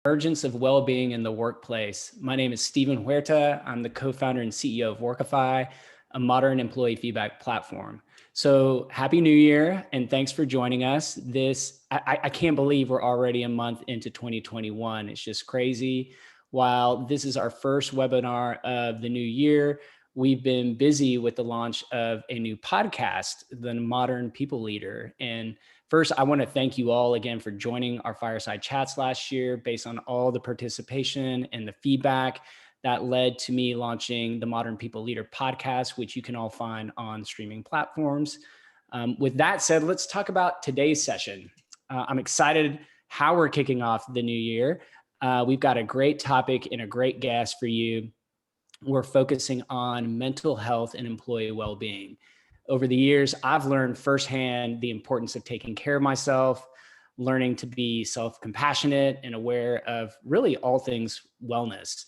Emergence of Wellbeing in the Workplace. My name is Stephen Huerta. I'm the co-founder and CEO of Workify, a modern employee feedback platform. So happy New Year, and thanks for joining us. I can't believe we're already a month into 2021. It's just crazy. While this is our first webinar of the new year, we've been busy with the launch of a new podcast, The Modern People Leader. And first, I want to thank you all again for joining our fireside chats last year based on all the participation and the feedback that led to me launching the Modern People Leader podcast, which you can all find on streaming platforms. With that said, let's talk about today's session. I'm excited how we're kicking off the new year. We've got a great topic and a great guest for you. We're focusing on mental health and employee well-being. Over the years, I've learned firsthand the importance of taking care of myself, learning to be self-compassionate and aware of really all things wellness.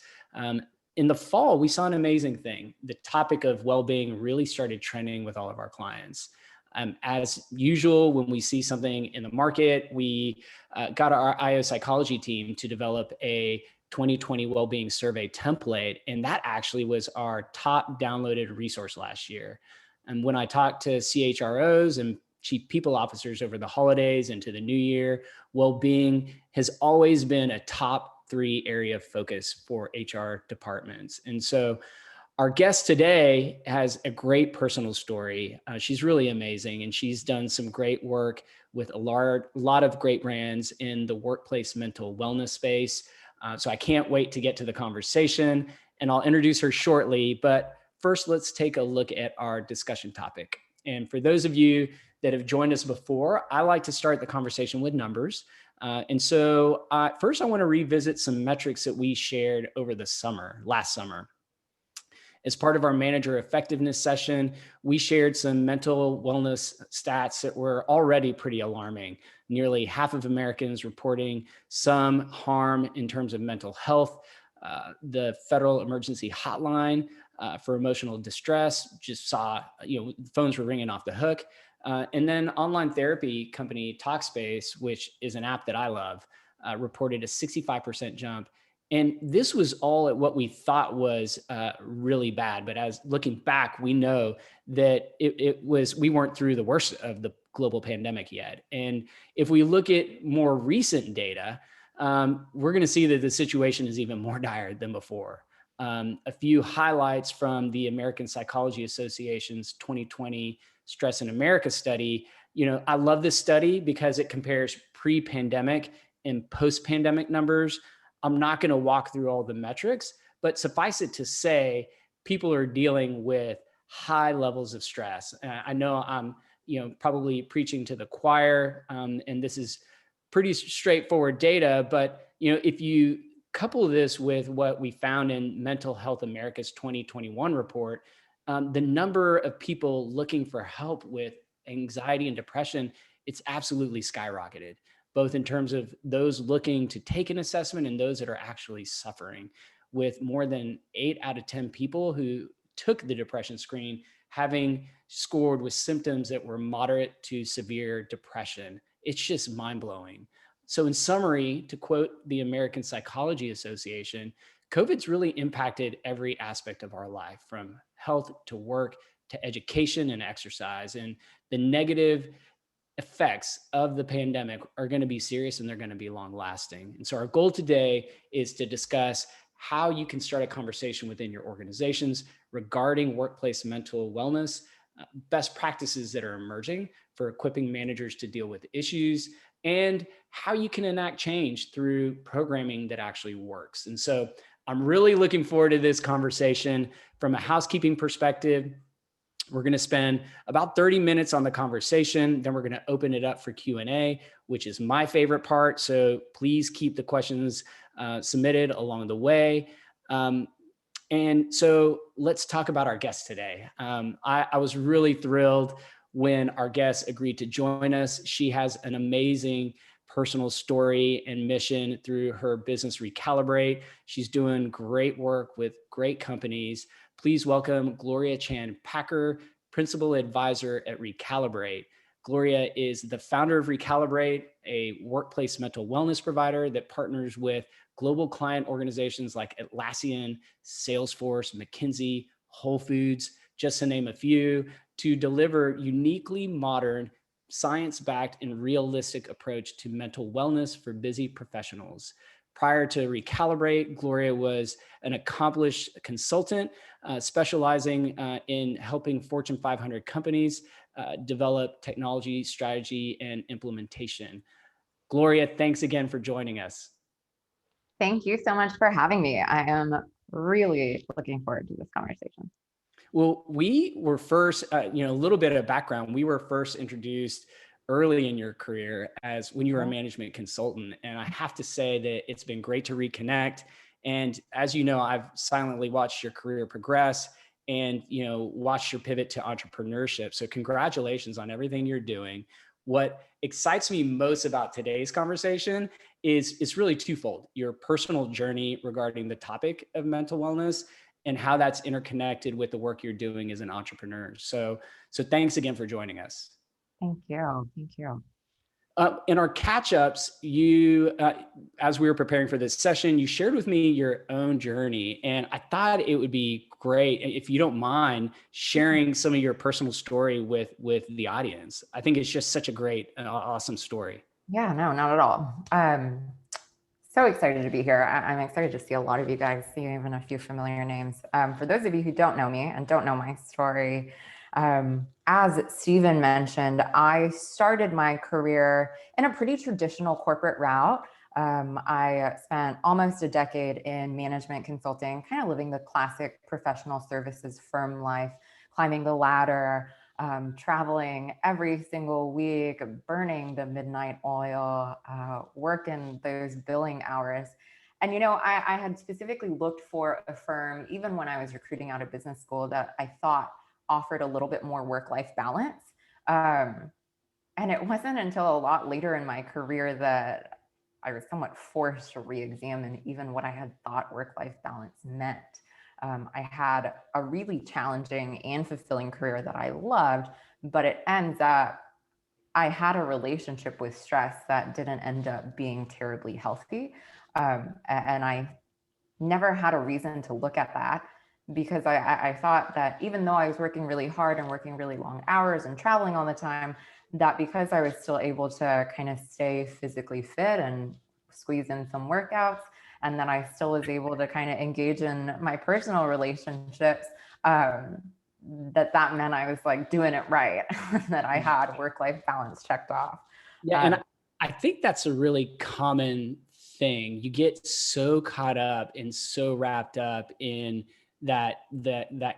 In the fall, we saw an amazing thing. The topic of well-being really started trending with all of our clients. As usual, when we see something in the market, we got our IO psychology team to develop a 2020 well-being survey template. And that actually was our top downloaded resource last year. And when I talked to CHROs and chief people officers over the holidays into the new year, well-being has always been a top 3 area of focus for HR departments. And so our guest today has a great personal story. She's really amazing, and she's done some great work with a lot of great brands in the workplace mental wellness space. So I can't wait to get to the conversation, and I'll introduce her shortly. But first, let's take a look at our discussion topic. And for those of you that have joined us before, I like to start the conversation with numbers. So first, I want to revisit some metrics that we shared over the last summer. As part of our manager effectiveness session, we shared some mental wellness stats that were already pretty alarming. Nearly half of Americans reporting some harm in terms of mental health. The Federal Emergency Hotline for emotional distress just saw, phones were ringing off the hook. And then online therapy company Talkspace, which is an app that I love, reported a 65% jump. And this was all at what we thought was really bad. But as looking back, we know that we weren't through the worst of the global pandemic yet. And if we look at more recent data, we're going to see that the situation is even more dire than before. A few highlights from the American Psychology Association's 2020 Stress in America study. I love this study because it compares pre-pandemic and post-pandemic numbers. I'm not going to walk through all the metrics, but suffice it to say, people are dealing with high levels of stress. I know I'm, probably preaching to the choir, and this is pretty straightforward data. But if you couple this with what we found in Mental Health America's 2021 report, the number of people looking for help with anxiety and depression, it's absolutely skyrocketed, both in terms of those looking to take an assessment and those that are actually suffering, with more than 8 out of 10 people who took the depression screen having scored with symptoms that were moderate to severe depression. It's just mind-blowing. So in summary, to quote the American Psychology Association, COVID's really impacted every aspect of our life, from health to work to education and exercise. And the negative effects of the pandemic are going to be serious, and they're going to be long lasting. And so our goal today is to discuss how you can start a conversation within your organizations regarding workplace mental wellness, best practices that are emerging for equipping managers to deal with issues, and how you can enact change through programming that actually works. And so I'm really looking forward to this conversation. From a housekeeping perspective, we're going to spend about 30 minutes on the conversation. Then we're going to open it up for Q&A, which is my favorite part. So please keep the questions submitted along the way. And so let's talk about our guest today. I was really thrilled when our guest agreed to join us. She has an amazing personal story and mission through her business Recalibrate. She's doing great work with great companies. Please welcome Gloria Chan Packer, Principal Advisor at Recalibrate. Gloria is the founder of Recalibrate, a workplace mental wellness provider that partners with global client organizations like Atlassian, Salesforce, McKinsey, Whole Foods, just to name a few, to deliver uniquely modern, science-backed and realistic approach to mental wellness for busy professionals. Prior to Recalibrate, Gloria was an accomplished consultant specializing in helping Fortune 500 companies develop technology, strategy, and implementation. Gloria, thanks again for joining us. Thank you so much for having me. I am really looking forward to this conversation. Well, we were first, a little bit of background. We were first introduced early in your career as when you were a management consultant. And I have to say that it's been great to reconnect. And as you know, I've silently watched your career progress and, watched your pivot to entrepreneurship. So congratulations on everything you're doing. What excites me most about today's conversation is it's really twofold: your personal journey regarding the topic of mental wellness and how that's interconnected with the work you're doing as an entrepreneur. So thanks again for joining us. Thank you. Thank you. In our catch-ups, you, as we were preparing for this session, you shared with me your own journey. And I thought it would be great if you don't mind sharing some of your personal story with the audience. I think it's just such a great, awesome story. Yeah, no, not at all. So excited to be here. I'm excited to see a lot of you guys, see even a few familiar names. For those of you who don't know me and don't know my story, as Stephen mentioned, I started my career in a pretty traditional corporate route. I spent almost a decade in management consulting, kind of living the classic professional services firm life, climbing the ladder, traveling every single week, burning the midnight oil, working those billing hours. And, I had specifically looked for a firm, even when I was recruiting out of business school, that I thought offered a little bit more work-life balance. And it wasn't until a lot later in my career that I was somewhat forced to re-examine even what I had thought work-life balance meant. I had a really challenging and fulfilling career that I loved, but it ends up, I had a relationship with stress that didn't end up being terribly healthy. And I never had a reason to look at that, because I thought that even though I was working really hard and working really long hours and traveling all the time, that because I was still able to kind of stay physically fit and squeeze in some workouts, and then I still was able to kind of engage in my personal relationships, that meant I was like doing it right, that I had work-life balance checked off. Yeah, and I think that's a really common thing. You get so caught up and so wrapped up in that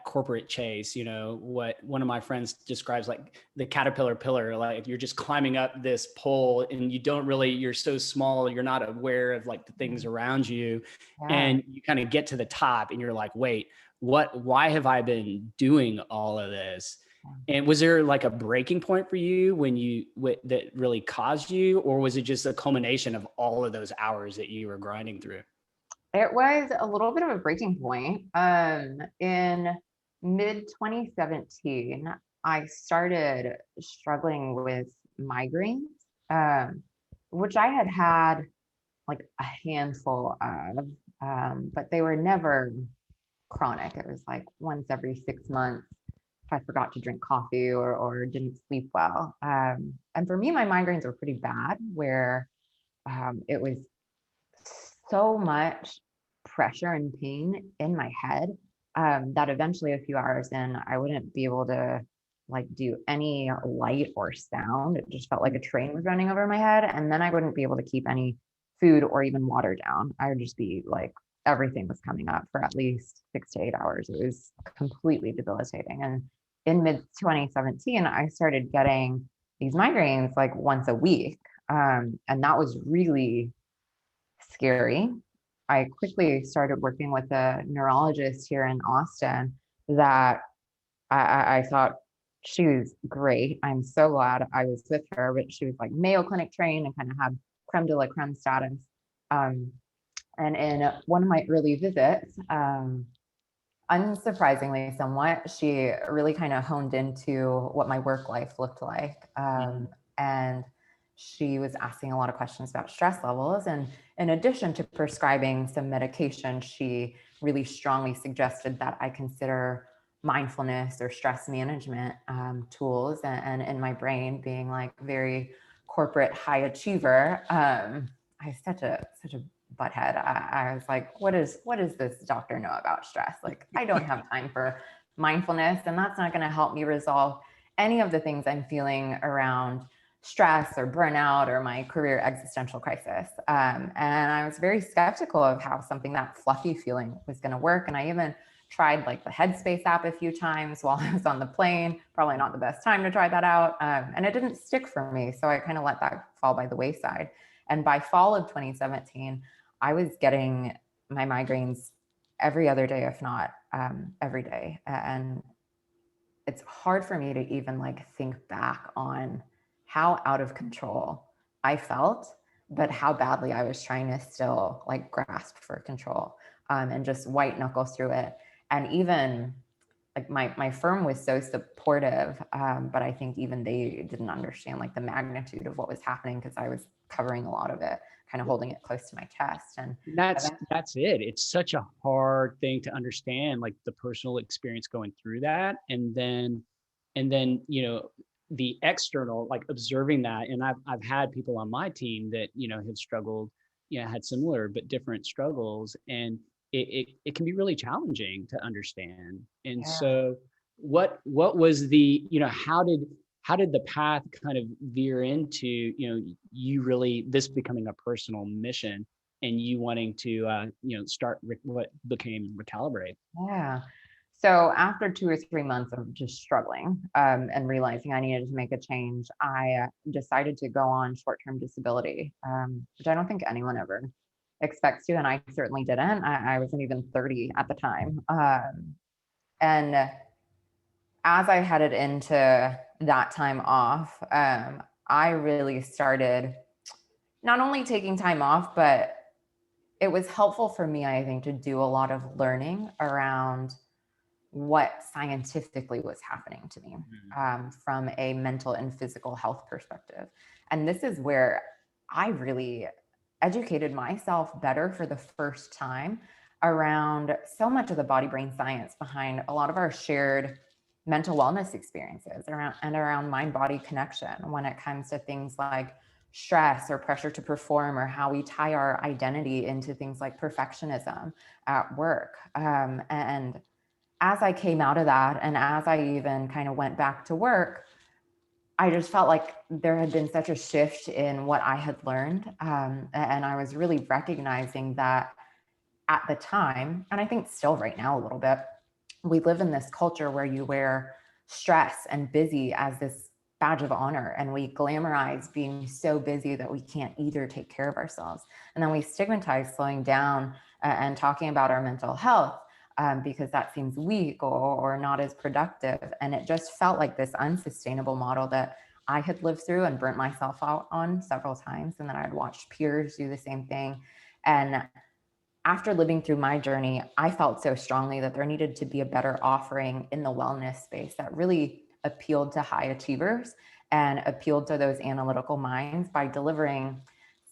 corporate chase, what one of my friends describes like the caterpillar pillar, like you're just climbing up this pole and you're so small, you're not aware of like the things around you. Yeah. And you kind of get to the top and you're like, wait, why have I been doing all of this? And was there like a breaking point for you that really caused you, or was it just a culmination of all of those hours that you were grinding through? It was a little bit of a breaking point. In mid 2017, I started struggling with migraines, which I had had like a handful of, but they were never chronic. It was like once every 6 months if I forgot to drink coffee or didn't sleep well. And for me, my migraines were pretty bad, where it was so much pressure and pain in my head, that eventually a few hours in, I wouldn't be able to like do any light or sound. It just felt like a train was running over my head. And then I wouldn't be able to keep any food or even water down. I would just be like, everything was coming up for at least 6 to 8 hours. It was completely debilitating. And in mid 2017, I started getting these migraines like once a week. And that was really scary. I quickly started working with a neurologist here in Austin that I thought she was great. I'm so glad I was with her, but she was like Mayo Clinic trained and kind of had creme de la creme status. And in one of my early visits, unsurprisingly somewhat, she really kind of honed into what my work life looked like. And she was asking a lot of questions about stress levels. And in addition to prescribing some medication, she really strongly suggested that I consider mindfulness or stress management tools. And in my brain, being like very corporate high achiever, I was such a butthead. I was like, what does this doctor know about stress? Like, I don't have time for mindfulness, and that's not going to help me resolve any of the things I'm feeling around stress or burnout or my career existential crisis. And I was very skeptical of how something that fluffy feeling was going to work. And I even tried like the Headspace app a few times while I was on the plane. Probably not the best time to try that out. And it didn't stick for me. So I kind of let that fall by the wayside. And by fall of 2017, I was getting my migraines every other day, if not every day. And it's hard for me to even like think back on how out of control I felt, but how badly I was trying to still like grasp for control and just white knuckle through it. And even like my firm was so supportive, but I think even they didn't understand like the magnitude of what was happening because I was covering a lot of it, kind of holding it close to my chest. And That's it. It's such a hard thing to understand, like the personal experience going through that, and then the external, like observing that. And I've had people on my team that have struggled, had similar but different struggles, and it can be really challenging to understand. And yeah. so, what was the how did the path kind of veer into you really this becoming a personal mission and you wanting to start what became Recalibrate? Yeah. So after 2 or 3 months of just struggling and realizing I needed to make a change, I decided to go on short-term disability, which I don't think anyone ever expects to, and I certainly didn't. I wasn't even 30 at the time. And as I headed into that time off, I really started not only taking time off, but it was helpful for me, I think, to do a lot of learning around what scientifically was happening to me from a mental and physical health perspective. And this is where I really educated myself better for the first time around so much of the body brain science behind a lot of our shared mental wellness experiences around mind body connection when it comes to things like stress or pressure to perform, or how we tie our identity into things like perfectionism at work. And as I came out of that, and as I even kind of went back to work, I just felt like there had been such a shift in what I had learned. And I was really recognizing that at the time, and I think still right now a little bit, we live in this culture where you wear stress and busy as this badge of honor, and we glamorize being so busy that we can't either take care of ourselves. And then we stigmatize slowing down and talking about our mental health because that seems weak or not as productive. And it just felt like this unsustainable model that I had lived through and burnt myself out on several times. And then I had watched peers do the same thing. And after living through my journey, I felt so strongly that there needed to be a better offering in the wellness space that really appealed to high achievers and appealed to those analytical minds by delivering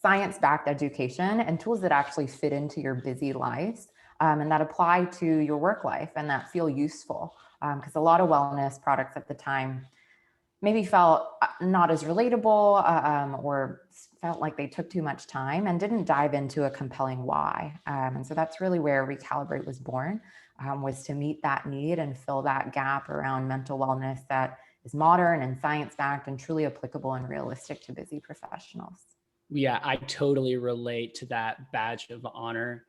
science-backed education and tools that actually fit into your busy lives and that apply to your work life and that feel useful. Because a lot of wellness products at the time maybe felt not as relatable or felt like they took too much time and didn't dive into a compelling why. And so that's really where Recalibrate was born, was to meet that need and fill that gap around mental wellness that is modern and science-backed and truly applicable and realistic to busy professionals. Yeah, I totally relate to that badge of honor.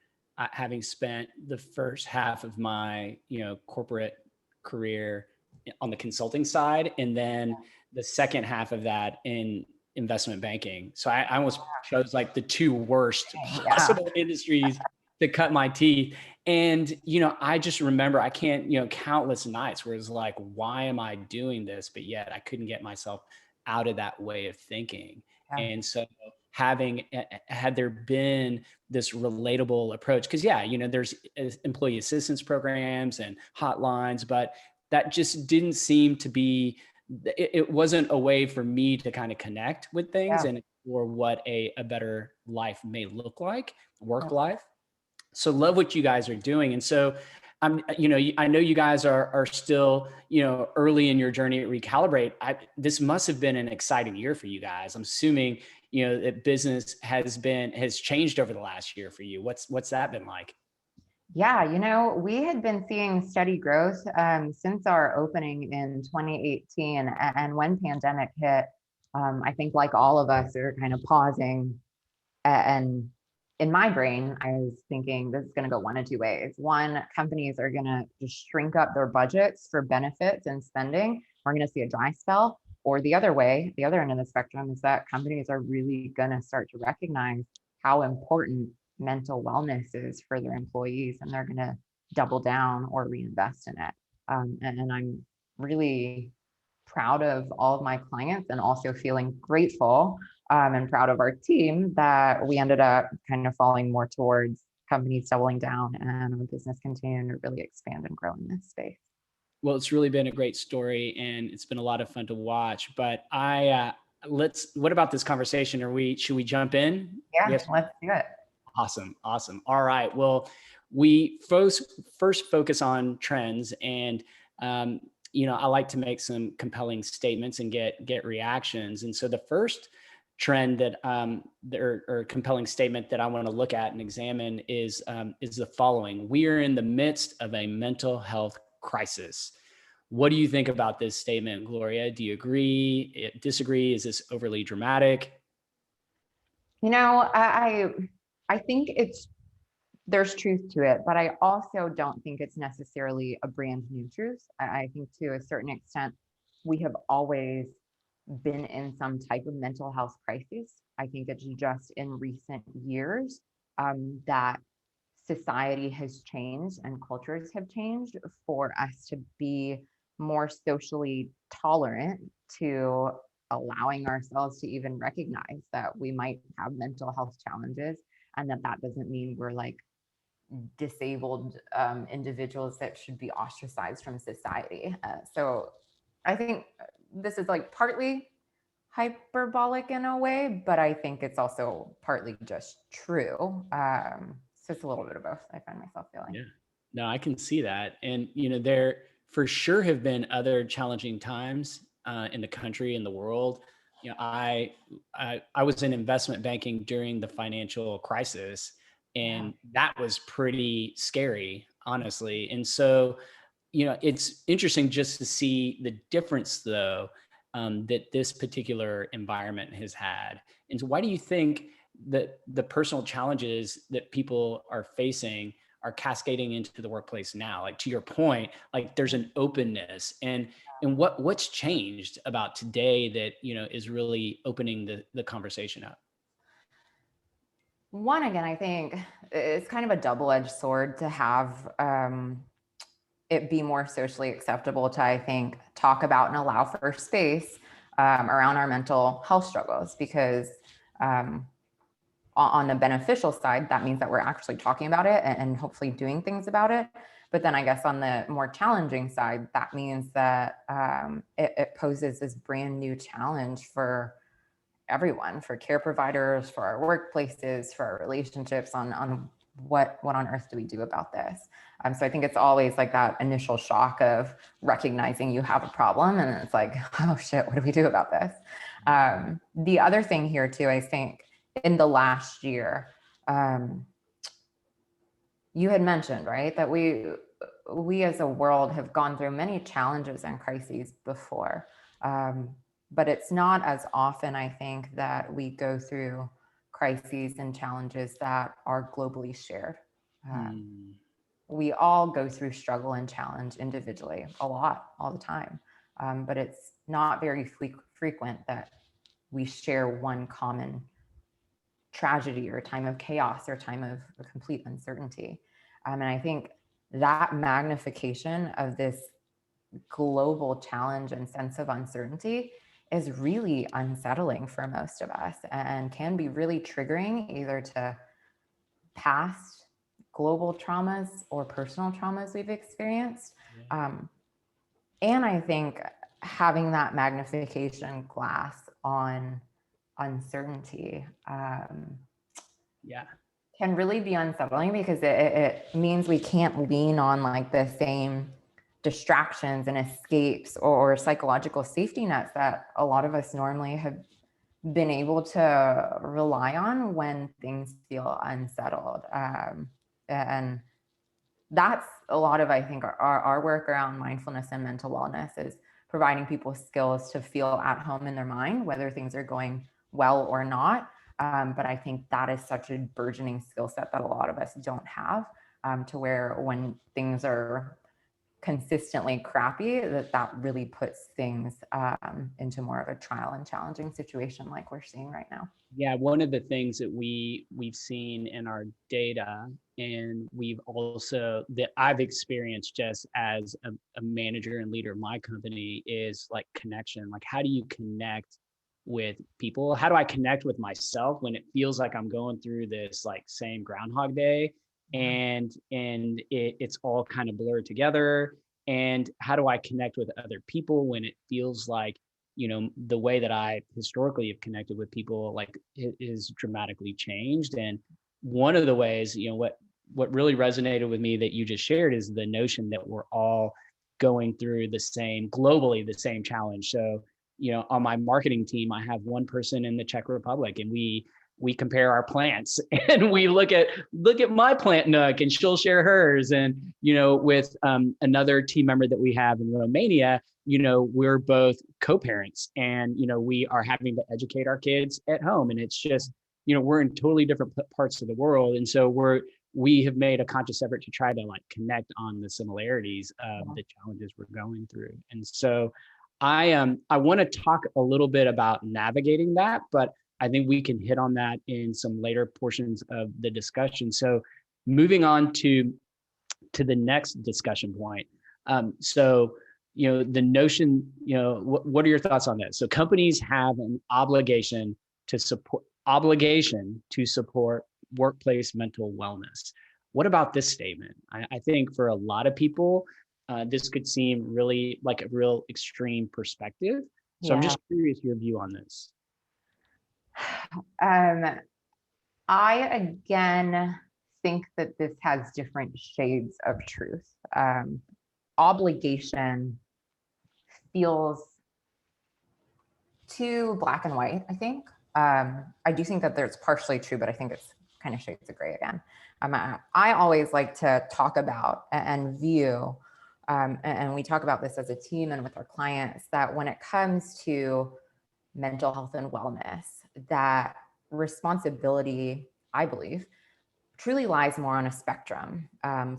Having spent the first half of my corporate career on the consulting side, and then the second half of that in investment banking. So I almost chose like the two worst possible industries to cut my teeth. And, I just remember I can't, countless nights where it's like, why am I doing this? But yet I couldn't get myself out of that way of thinking. Yeah. And so had there been this relatable approach, because there's employee assistance programs and hotlines, but that just didn't seem to be it wasn't a way for me to kind of connect with things Yeah. and explore what a better life may look like, work Yeah. life. So love what you guys are doing. And so I know you guys are still, early in your journey at Recalibrate. This must have been an exciting year for you guys. I'm assuming, that business has changed over the last year for you. What's that been like? Yeah, we had been seeing steady growth since our opening in 2018. And when pandemic hit, I think like all of us are kind of pausing. And in my brain, I was thinking this is going to go one of two ways. One, companies are going to just shrink up their budgets for benefits and spending. We're going to see a dry spell. Or the other way, the other end of the spectrum is that companies are really going to start to recognize how important mental wellness is for their employees, and they're going to double down or reinvest in it. And I'm really proud of all of my clients, and also feeling grateful and proud of our team that we ended up kind of falling more towards companies doubling down and our business continuing to really expand and grow in this space. Well, it's really been a great story and it's been a lot of fun to watch, but what about this conversation? Should we jump in? We Yeah, have let's do it. Awesome. Awesome. All right. Well, we first focus on trends, and I like to make some compelling statements and get reactions. And so the first trend or compelling statement that I want to look at and examine is the following: we are in the midst of a mental health crisis. What do you think about this statement, Gloria? Do you agree? Disagree? Is this overly dramatic? I think there's truth to it, but I also don't think it's necessarily a brand new truth. I think to a certain extent, we have always been in some type of mental health crisis. I think it's just in recent years that society has changed and cultures have changed for us to be more socially tolerant to allowing ourselves to even recognize that we might have mental health challenges, and that doesn't mean we're like disabled individuals that should be ostracized from society. So I think this is like partly hyperbolic in a way, but I think it's also partly just true. So it's a little bit of both, I find myself feeling. Yeah, no, I can see that. And, there for sure have been other challenging times in the country, in the world. I was in investment banking during the financial crisis, and that was pretty scary, honestly. And so, it's interesting just to see the difference, though, that this particular environment has had. And so why do you think that the personal challenges that people are facing are cascading into the workplace now? Like, to your point, like there's an openness, and what's changed about today that, is really opening the conversation up? One, again, I think it's kind of a double-edged sword to have it be more socially acceptable to, I think, talk about and allow for space around our mental health struggles, because on the beneficial side, that means that we're actually talking about it and hopefully doing things about it. But then I guess on the more challenging side, that means that it poses this brand new challenge for everyone, for care providers, for our workplaces, for our relationships on what on earth do we do about this? So I think it's always like that initial shock of recognizing you have a problem, and it's like, oh shit, what do we do about this? The other thing here too, I think in the last year, you had mentioned, right, that we as a world have gone through many challenges and crises before. But it's not as often, I think, that we go through crises and challenges that are globally shared. We all go through struggle and challenge individually a lot, all the time. But it's not very frequent that we share one common tragedy or time of chaos or time of complete uncertainty. And I think that magnification of this global challenge and sense of uncertainty is really unsettling for most of us, and can be really triggering either to past global traumas or personal traumas we've experienced. And I think having that magnification glass on uncertainty Yeah. can really be unsettling, because it means we can't lean on like the same distractions and escapes or psychological safety nets that a lot of us normally have been able to rely on when things feel unsettled. And that's a lot of, I think, our work around mindfulness and mental wellness is providing people skills to feel at home in their mind, whether things are going well or not. But I think that is such a burgeoning skill set that a lot of us don't have, to where when things are consistently crappy, that really puts things into more of a trial and challenging situation like we're seeing right now. Yeah, one of the things that we've seen in our data, and we've also that I've experienced just as a manager and leader of my company, is like connection. Like, how do you connect with people? How do I connect with myself when it feels like I'm going through this like same Groundhog Day, and it's all kind of blurred together? And how do I connect with other people when it feels like, the way that I historically have connected with people, like, it is dramatically changed? And one of the ways, what really resonated with me that you just shared is the notion that we're all going through globally, the same challenge. So, on my marketing team, I have one person in the Czech Republic, and we compare our plants and we look at my plant nook, and she'll share hers. And, with another team member that we have in Romania, we're both co-parents, and, we are having to educate our kids at home. And it's just, we're in totally different parts of the world. And so we have made a conscious effort to try to like connect on the similarities of the challenges we're going through. And so I want to talk a little bit about navigating that, but I think we can hit on that in some later portions of the discussion. So moving on to the next discussion point. So, the notion, what are your thoughts on this? So companies have an obligation to support workplace mental wellness. What about this statement? I think for a lot of people, this could seem really like a real extreme perspective. So I'm just curious your view on this. I again think that this has different shades of truth. Obligation feels too black and white, I think. I do think that there's partially true, but I think it's kind of shades of gray again. I always like to talk about and view, and we talk about this as a team and with our clients, that when it comes to mental health and wellness, that responsibility, I believe, truly lies more on a spectrum,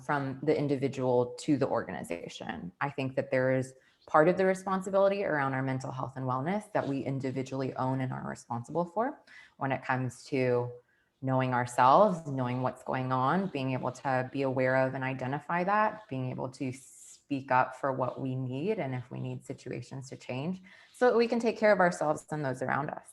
from the individual to the organization. I think that there is part of the responsibility around our mental health and wellness that we individually own and are responsible for when it comes to knowing ourselves, knowing what's going on, being able to be aware of and identify that, being able to speak up for what we need and if we need situations to change so that we can take care of ourselves and those around us.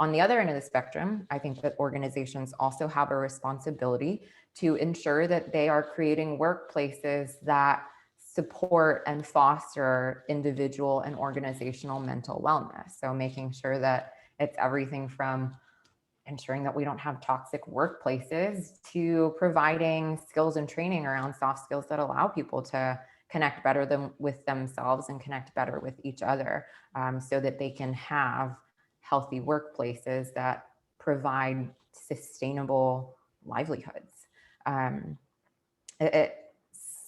On the other end of the spectrum, I think that organizations also have a responsibility to ensure that they are creating workplaces that support and foster individual and organizational mental wellness. So making sure that it's everything from ensuring that we don't have toxic workplaces to providing skills and training around soft skills that allow people to connect better with themselves and connect better with each other, so that they can have healthy workplaces that provide sustainable livelihoods.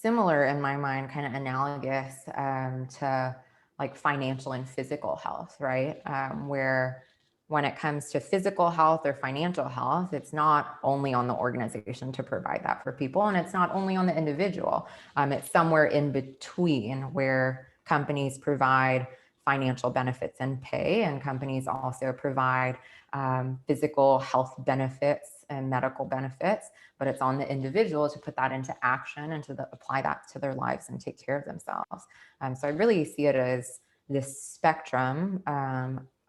Similar in my mind, kind of analogous to like financial and physical health, right? Where when it comes to physical health or financial health, it's not only on the organization to provide that for people, and it's not only on the individual. It's somewhere in between where companies provide financial benefits and pay, and companies also provide physical health benefits and medical benefits, but it's on the individual to put that into action and to apply that to their lives and take care of themselves. So I really see it as this spectrum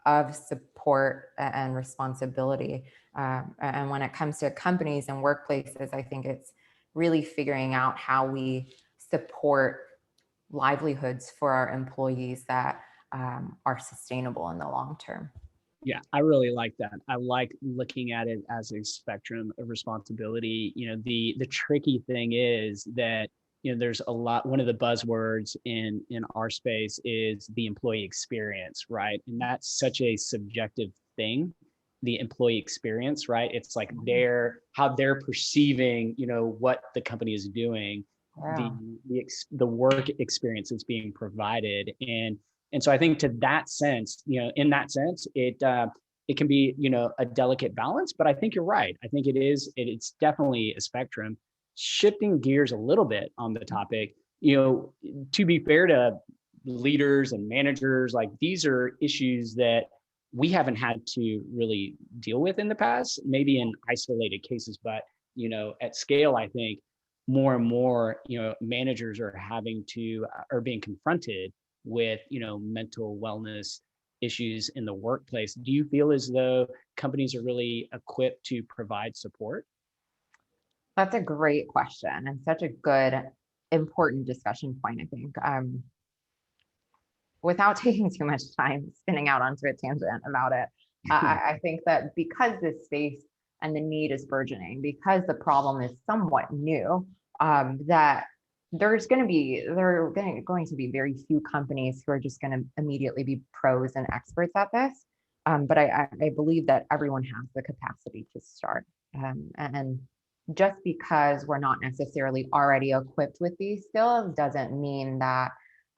of support and responsibility. And when it comes to companies and workplaces, I think it's really figuring out how we support livelihoods for our employees that are sustainable in the long term. Yeah, I really like that. I like looking at it as a spectrum of responsibility. The tricky thing is that, there's a lot, one of the buzzwords in our space is the employee experience, right? And that's such a subjective thing, the employee experience, right? It's like how they're perceiving, what the company is doing, Yeah. the work experience that's being provided. And so I think to that sense, in that sense, it can be, a delicate balance, but I think you're right. I think it's definitely a spectrum. Shifting gears a little bit on the topic, to be fair to leaders and managers, like these are issues that we haven't had to really deal with in the past, maybe in isolated cases, but at scale, I think more and more, managers are being confronted with, mental wellness issues in the workplace. Do you feel as though companies are really equipped to provide support? That's a great question and such a good, important discussion point, I think. Without taking too much time spinning out onto a tangent about it, I think that because this space and the need is burgeoning, because the problem is somewhat new, that there are going to be very few companies who are just going to immediately be pros and experts at this. But I believe that everyone has the capacity to start. And just because we're not necessarily already equipped with these skills doesn't mean that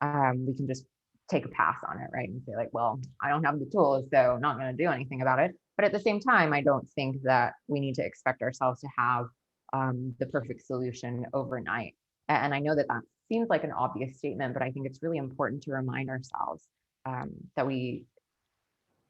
we can just take a pass on it, right? And say like, well, I don't have the tools, so I'm not going to do anything about it. But at the same time, I don't think that we need to expect ourselves to have the perfect solution overnight. And I know that that seems like an obvious statement, but I think it's really important to remind ourselves that we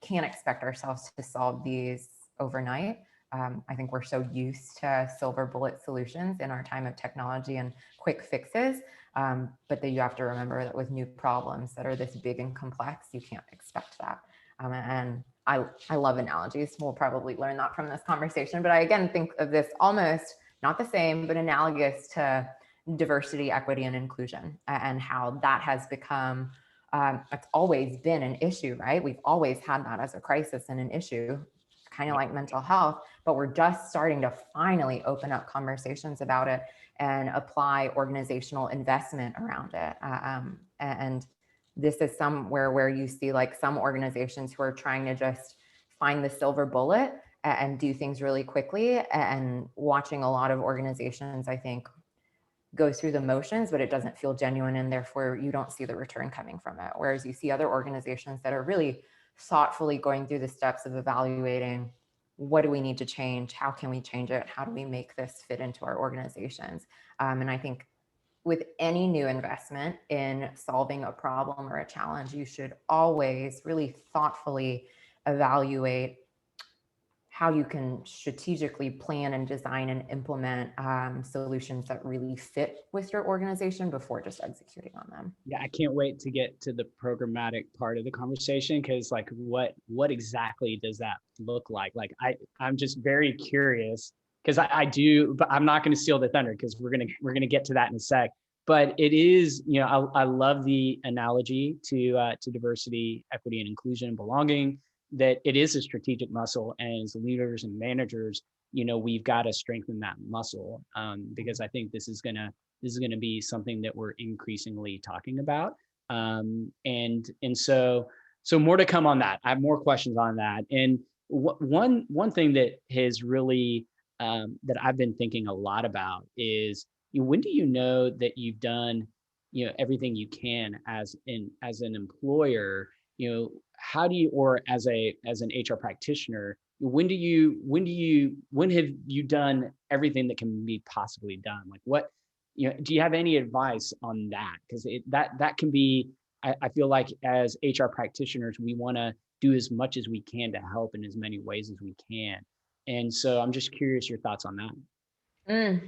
can't expect ourselves to solve these overnight. I think we're so used to silver bullet solutions in our time of technology and quick fixes. But then you have to remember that with new problems that are this big and complex, you can't expect that. And I love analogies. We'll probably learn that from this conversation. But I again think of this almost not the same, but analogous to diversity, equity, and inclusion, and how that has become, it's always been an issue, right? We've always had that as a crisis and an issue, kind of like mental health, but we're just starting to finally open up conversations about it and apply organizational investment around it. And this is somewhere where you see like some organizations who are trying to just find the silver bullet and do things really quickly, and watching a lot of organizations, I think, go through the motions, but it doesn't feel genuine, and therefore you don't see the return coming from it. Whereas you see other organizations that are really thoughtfully going through the steps of evaluating, what do we need to change? How can we change it? How do we make this fit into our organizations? And I think with any new investment in solving a problem or a challenge, you should always really thoughtfully evaluate how you can strategically plan and design and implement solutions that really fit with your organization before just executing on them. Yeah, I can't wait to get to the programmatic part of the conversation, because like what exactly does that look like? Like I'm just very curious, because I do, but I'm not going to steal the thunder, because we're gonna get to that in a sec. But it is, I love the analogy to diversity, equity, and inclusion and belonging, that it is a strategic muscle, and as leaders and managers, we've got to strengthen that muscle, because I think this is gonna be something that we're increasingly talking about, and so more to come on that. I have more questions on that, and one thing that has really that I've been thinking a lot about is, when do you know that you've done everything you can as an employer? How do you, or as an HR practitioner, when have you done everything that can be possibly done? Like what, do you have any advice on that? Because that can be, I feel like as HR practitioners, we want to do as much as we can to help in as many ways as we can. And so I'm just curious your thoughts on that.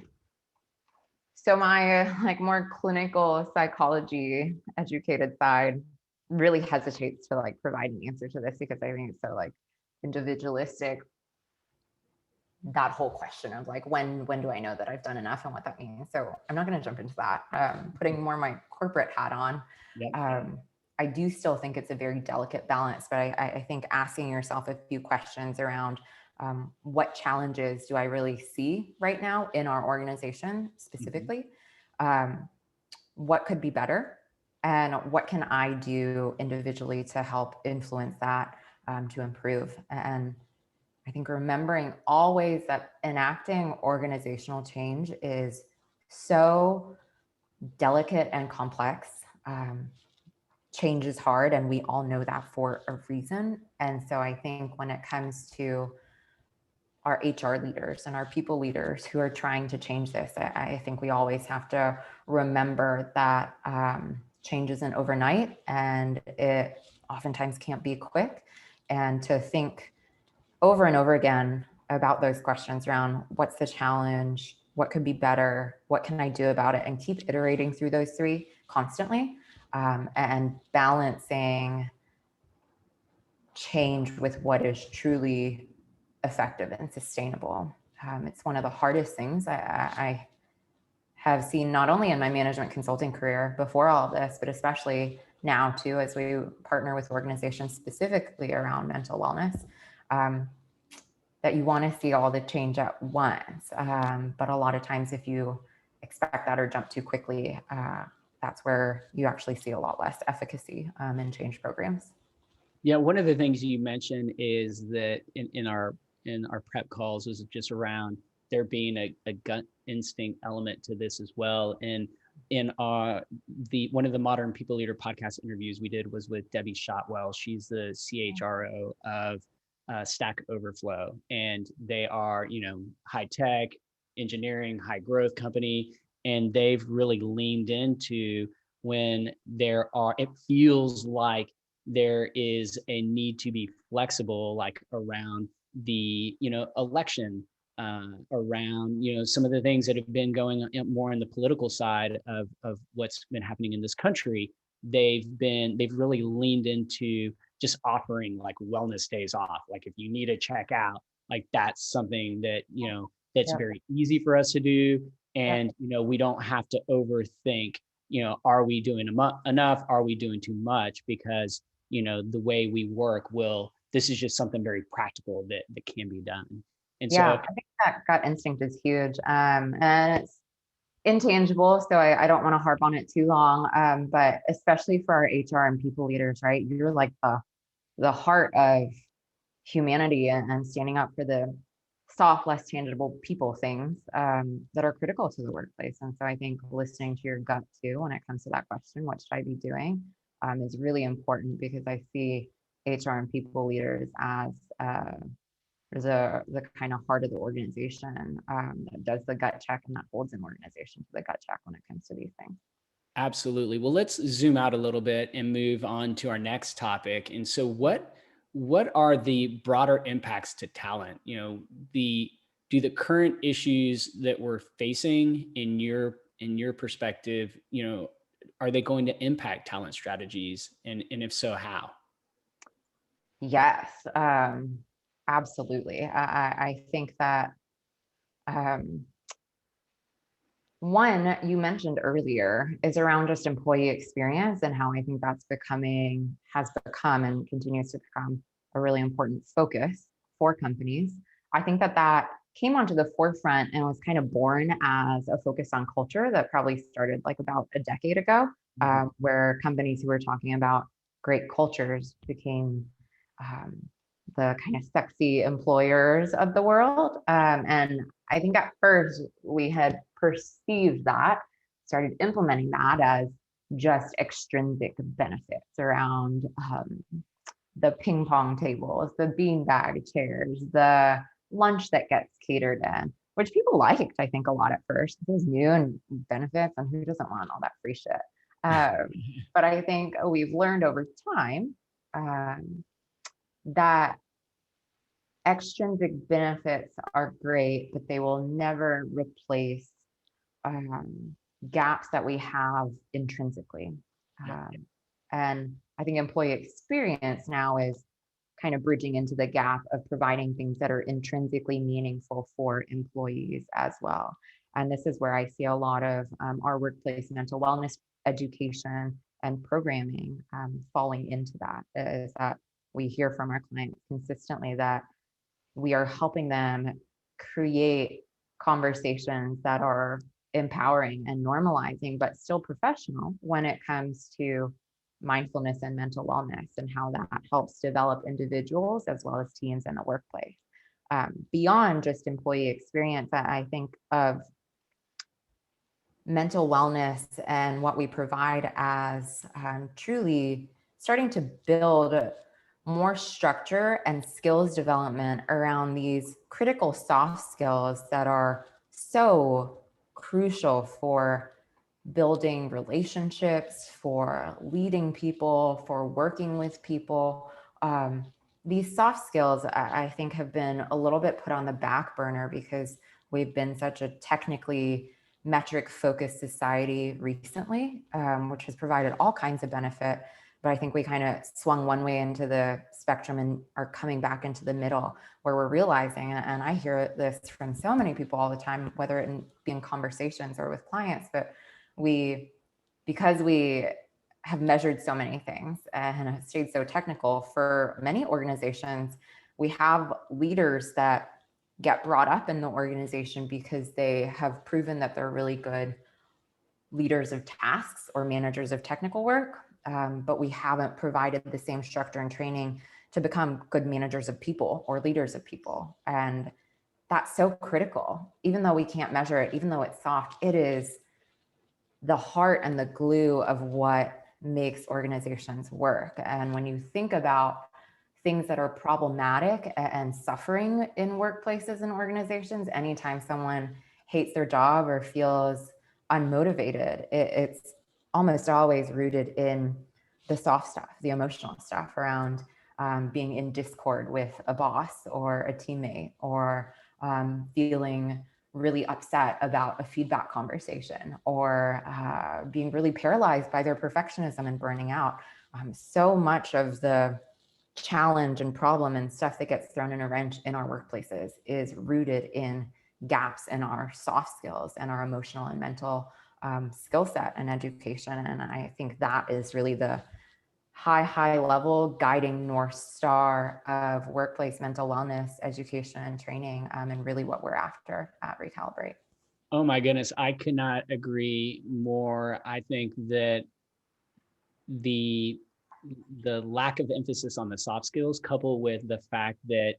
So my like more clinical psychology educated side really hesitates to like provide an answer to this, because I think it's so like individualistic. That whole question of like, when do I know that I've done enough and what that means? So I'm not going to jump into that. Putting more my corporate hat on. Yep. I do still think it's a very delicate balance, but I think asking yourself a few questions around what challenges do I really see right now in our organization specifically? What could be better? And what can I do individually to help influence that to improve? And I think remembering always that enacting organizational change is so delicate and complex. Change is hard, and we all know that for a reason. And so I think when it comes to our HR leaders and our people leaders who are trying to change this, I think we always have to remember that change isn't overnight, and it oftentimes can't be quick. And to think over and over again about those questions around what's the challenge, what could be better, what can I do about it, and keep iterating through those three constantly, and balancing change with what is truly effective and sustainable. It's one of the hardest things I have seen, not only in my management consulting career before all of this, but especially now too, as we partner with organizations specifically around mental wellness, that you want to see all the change at once. But a lot of times if you expect that or jump too quickly, that's where you actually see a lot less efficacy in change programs. Yeah, one of the things you mentioned is that in our prep calls was just around there being a gut instinct element to this as well. And in one of the Modern People Leader podcast interviews we did was with Debbie Shotwell. She's the CHRO of Stack Overflow, and they are, high tech engineering, high growth company, and they've really leaned into when it feels like there is a need to be flexible, like around the election, around some of the things that have been going on more on the political side of what's been happening in this country. They've really leaned into just offering like wellness days off. Like if you need to check out, like that's something that that's very easy for us to do, and we don't have to overthink. Are we doing enough? Are we doing too much? Because the way we work this is just something very practical that can be done. And so I think that gut instinct is huge. And it's intangible, so I don't want to harp on it too long. But especially for our HR and people leaders, right? You're like the heart of humanity and standing up for the soft, less tangible people things that are critical to the workplace. And so I think listening to your gut too, when it comes to that question, what should I be doing, is really important, because I see HR and people leaders as the kind of heart of the organization that does the gut check and that holds an organization to the gut check when it comes to these things. Absolutely. Well, let's zoom out a little bit and move on to our next topic. And so what are the broader impacts to talent? Do the current issues that we're facing in your perspective, are they going to impact talent strategies? And if so, how? Yes, absolutely. I think that one you mentioned earlier is around just employee experience, and how I think that's has become and continues to become a really important focus for companies. I think that came onto the forefront and was kind of born as a focus on culture that probably started like about a decade ago, where companies who were talking about great cultures became the kind of sexy employers of the world. And I think at first we had perceived that, started implementing that as just extrinsic benefits around the ping pong tables, the beanbag chairs, the lunch that gets catered in, which people liked, I think, a lot at first. It was new and benefits, and who doesn't want all that free shit? But I think we've learned over time that extrinsic benefits are great, but they will never replace gaps that we have intrinsically. And I think employee experience now is kind of bridging into the gap of providing things that are intrinsically meaningful for employees as well. And this is where I see a lot of our workplace mental wellness education and programming falling into that, is that we hear from our clients consistently that we are helping them create conversations that are empowering and normalizing, but still professional when it comes to mindfulness and mental wellness, and how that helps develop individuals as well as teams in the workplace. Beyond just employee experience, I think of mental wellness and what we provide as truly starting to build more structure and skills development around these critical soft skills that are so crucial for building relationships, for leading people, for working with people. These soft skills, I think, have been a little bit put on the back burner because we've been such a technically metric focused society recently, which has provided all kinds of benefit. But I think we kind of swung one way into the spectrum and are coming back into the middle, where we're realizing, and I hear this from so many people all the time, whether it be in conversations or with clients, but because we have measured so many things and have stayed so technical, for many organizations, we have leaders that get brought up in the organization because they have proven that they're really good leaders of tasks or managers of technical work, but we haven't provided the same structure and training to become good managers of people or leaders of people. And that's so critical. Even though we can't measure it, even though it's soft, it is the heart and the glue of what makes organizations work. And when you think about things that are problematic and suffering in workplaces and organizations, anytime someone hates their job or feels unmotivated, it's almost always rooted in the soft stuff, the emotional stuff around being in discord with a boss or a teammate, or feeling really upset about a feedback conversation, or being really paralyzed by their perfectionism and burning out. So much of the challenge and problem and stuff that gets thrown in a wrench in our workplaces is rooted in gaps in our soft skills and our emotional and mental skill set and education. And I think that is really the high level guiding North Star of workplace mental wellness education and training, and really what we're after at Recalibrate. Oh my goodness, I could not agree more. I think that the lack of emphasis on the soft skills, coupled with the fact that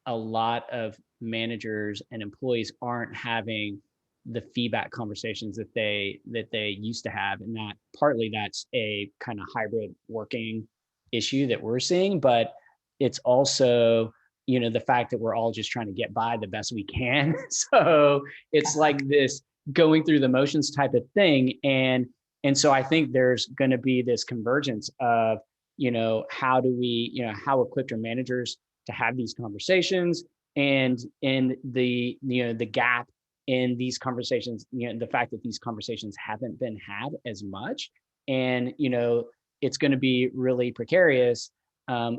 a lot of managers and employees aren't having the feedback conversations that they used to have, and that partly that's a kind of hybrid working issue that we're seeing, but it's also, you know, the fact that we're all just trying to get by the best we can. So it's like this going through the motions type of thing. And so I think there's going to be this convergence of, you know, how do we, you know, how equipped are managers to have these conversations, and the, you know, the gap in these conversations, you know, the fact that these conversations haven't been had as much. And, you know, it's going to be really precarious,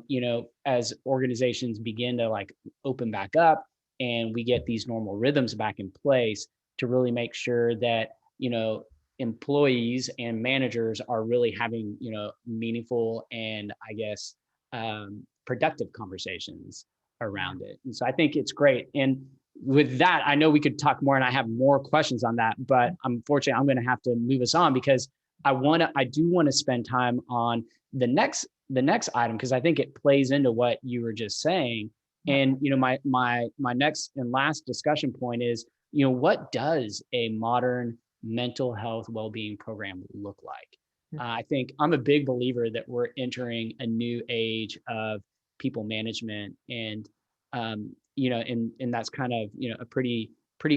you know, as organizations begin to like open back up and we get these normal rhythms back in place to really make sure that, you know, employees and managers are really having, you know, meaningful and I guess productive conversations around it. And so I think it's great. And with that, I know we could talk more and I have more questions on that, but unfortunately I'm going to have to move us on because I do want to spend time on the next item, because I think it plays into what you were just saying. And, you know, my next and last discussion point is, you know, what does a modern mental health well-being program look like? I think I'm a big believer that we're entering a new age of people management, and you know, and that's kind of, you know, a pretty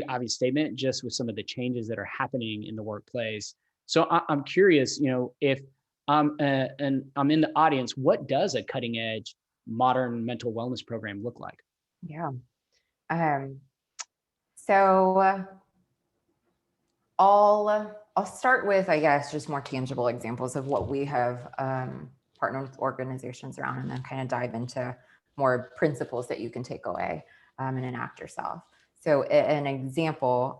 obvious statement just with some of the changes that are happening in the workplace. So I'm curious, you know, if and I'm in the audience, what does a cutting edge modern mental wellness program look like? Yeah. So I'll start with, I guess, just more tangible examples of what we have partnered with organizations around, and then kind of dive into more principles that you can take away and enact yourself. So an example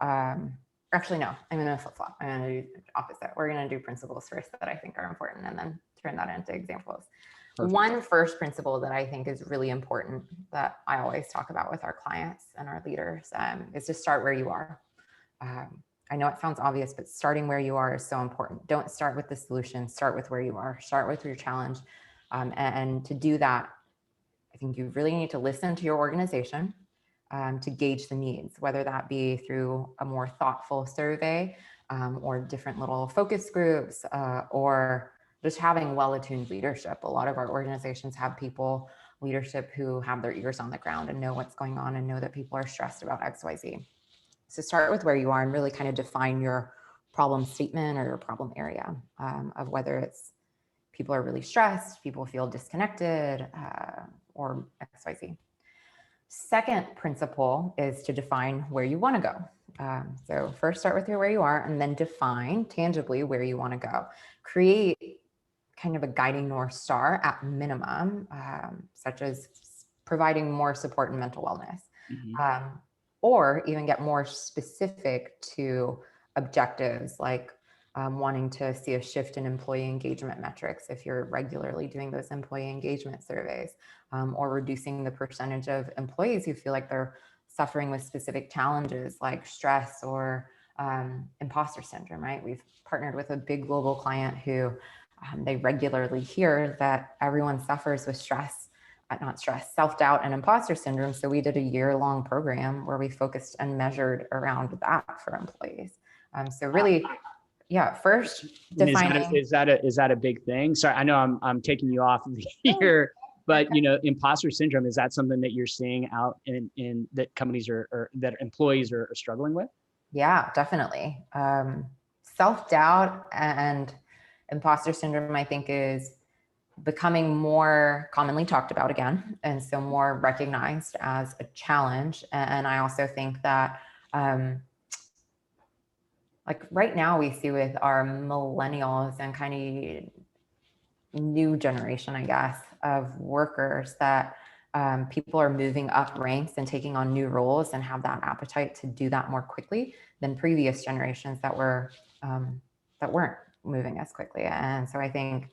actually, no, I'm going to flip flop. I'm going to do the opposite. We're going to do principles first that I think are important and then turn that into examples. Perfect. One first principle that I think is really important that I always talk about with our clients and our leaders is to start where you are. I know it sounds obvious, but starting where you are is so important. Don't start with the solution, start with where you are, start with your challenge. And to do that, I think you really need to listen to your organization to gauge the needs, whether that be through a more thoughtful survey or different little focus groups or just having well-attuned leadership. A lot of our organizations have people, leadership who have their ears on the ground and know what's going on and know that people are stressed about XYZ. So start with where you are and really kind of define your problem statement or your problem area of whether it's people are really stressed, people feel disconnected, or XYZ. Second principle is to define where you want to go. So first start with where you are and then define tangibly where you want to go. Create kind of a guiding North Star at minimum, such as providing more support in mental wellness, or even get more specific to objectives like wanting to see a shift in employee engagement metrics if you're regularly doing those employee engagement surveys, or reducing the percentage of employees who feel like they're suffering with specific challenges like stress or imposter syndrome, right? We've partnered with a big global client who they regularly hear that everyone suffers with self-doubt and imposter syndrome. So we did a year-long program where we focused and measured around that for employees. So really, yeah, first defining. Is that a big thing? Sorry, I know I'm taking you off of here, but imposter syndrome, is that something that you're seeing out in that companies or that employees are struggling with? Yeah, definitely. Self-doubt and imposter syndrome, I think, is becoming more commonly talked about again, and so more recognized as a challenge. And I also think that like right now we see with our millennials and kind of new generation, I guess, of workers that people are moving up ranks and taking on new roles and have that appetite to do that more quickly than previous generations that weren't moving as quickly. And so I think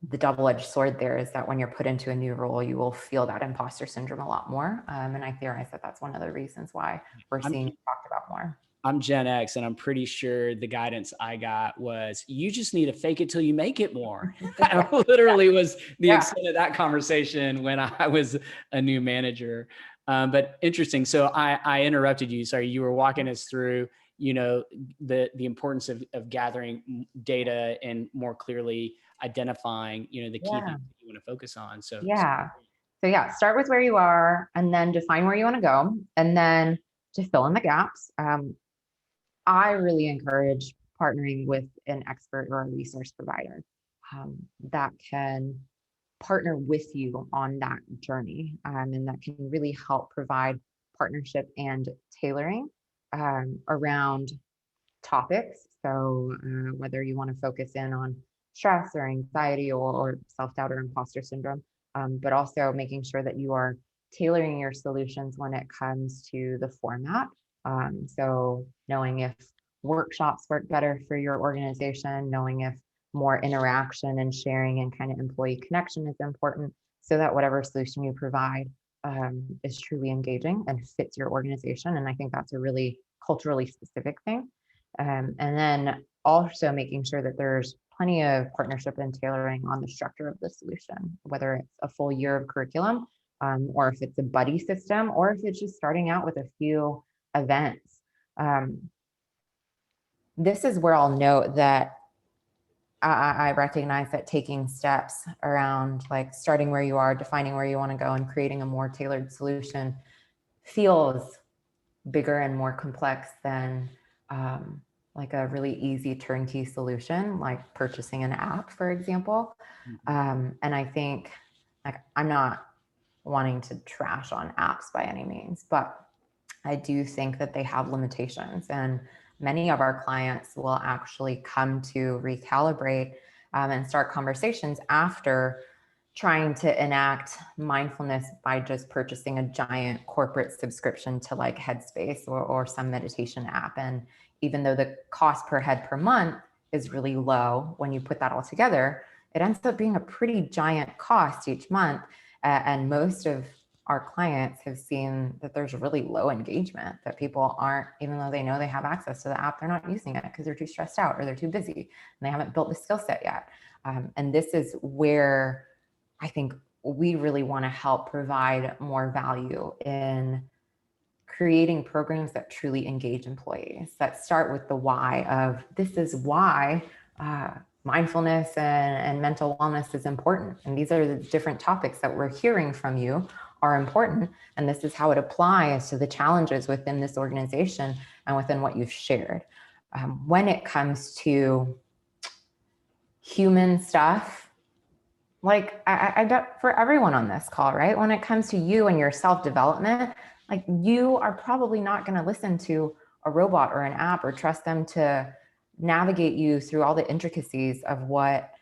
the double-edged sword there is that when you're put into a new role, you will feel that imposter syndrome a lot more. And I theorize that that's one of the reasons why we're seeing it talked about more. I'm Gen X, and I'm pretty sure the guidance I got was, you just need to fake it till you make it more. That literally was the extent of that conversation when I was a new manager. But interesting. So I interrupted you. Sorry, you were walking us through, the importance of gathering data and more clearly identifying, the key things that you want to focus on. So start with where you are and then define where you want to go, and then to fill in the gaps. I really encourage partnering with an expert or a resource provider that can partner with you on that journey, and that can really help provide partnership and tailoring around topics. So whether you want to focus in on stress or anxiety or self-doubt or imposter syndrome, but also making sure that you are tailoring your solutions when it comes to the format. So knowing if workshops work better for your organization, knowing if more interaction and sharing and kind of employee connection is important, so that whatever solution you provide is truly engaging and fits your organization. And I think that's a really culturally specific thing. And then also making sure that there's plenty of partnership and tailoring on the structure of the solution, whether it's a full year of curriculum, or if it's a buddy system, or if it's just starting out with a few events. This is where I'll note that I recognize that taking steps around like starting where you are, defining where you want to go, and creating a more tailored solution feels bigger and more complex than like a really easy turnkey solution, like purchasing an app, for example. And I think, like, I'm not wanting to trash on apps by any means, but I do think that they have limitations, and many of our clients will actually come to Recalibrate and start conversations after trying to enact mindfulness by just purchasing a giant corporate subscription to like Headspace or some meditation app. And even though the cost per head per month is really low, when you put that all together, it ends up being a pretty giant cost each month. And most of our clients have seen that there's really low engagement, that people aren't, even though they know they have access to the app, they're not using it because they're too stressed out or they're too busy and they haven't built the skill set yet. And this is where I think we really want to help provide more value in creating programs that truly engage employees, that start with the why of, this is why mindfulness and mental wellness is important. And these are the different topics that we're hearing from you are important. And this is how it applies to the challenges within this organization and within what you've shared. When it comes to human stuff, like for everyone on this call, right? When it comes to you and your self-development, like, you are probably not going to listen to a robot or an app or trust them to navigate you through all the intricacies of what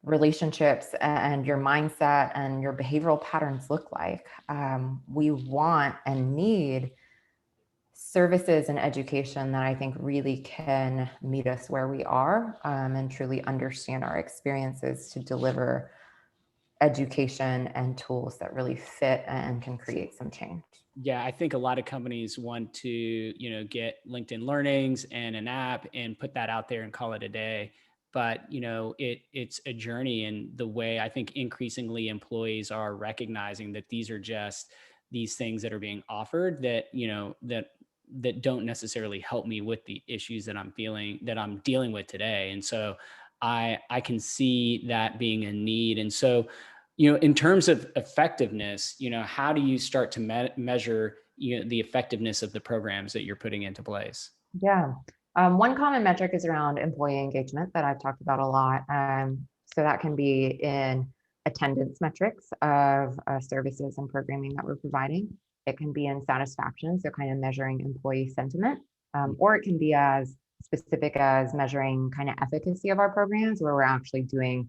relationships and your mindset and your behavioral patterns look like. We want and need services and education that I think really can meet us where we are, and truly understand our experiences to deliver education and tools that really fit and can create some change. Yeah, I think a lot of companies want to, get LinkedIn learnings and an app and put that out there and call it a day. But, it's a journey, and the way I think increasingly employees are recognizing that these are just these things that are being offered that, that don't necessarily help me with the issues that I'm dealing with today. And so I can see that being a need. And so, in terms of effectiveness, how do you start to measure, the effectiveness of the programs that you're putting into place? Yeah. One common metric is around employee engagement that I've talked about a lot. So that can be in attendance metrics of services and programming that we're providing. It can be in satisfaction, so kind of measuring employee sentiment, or it can be as specific as measuring kind of efficacy of our programs, where we're actually doing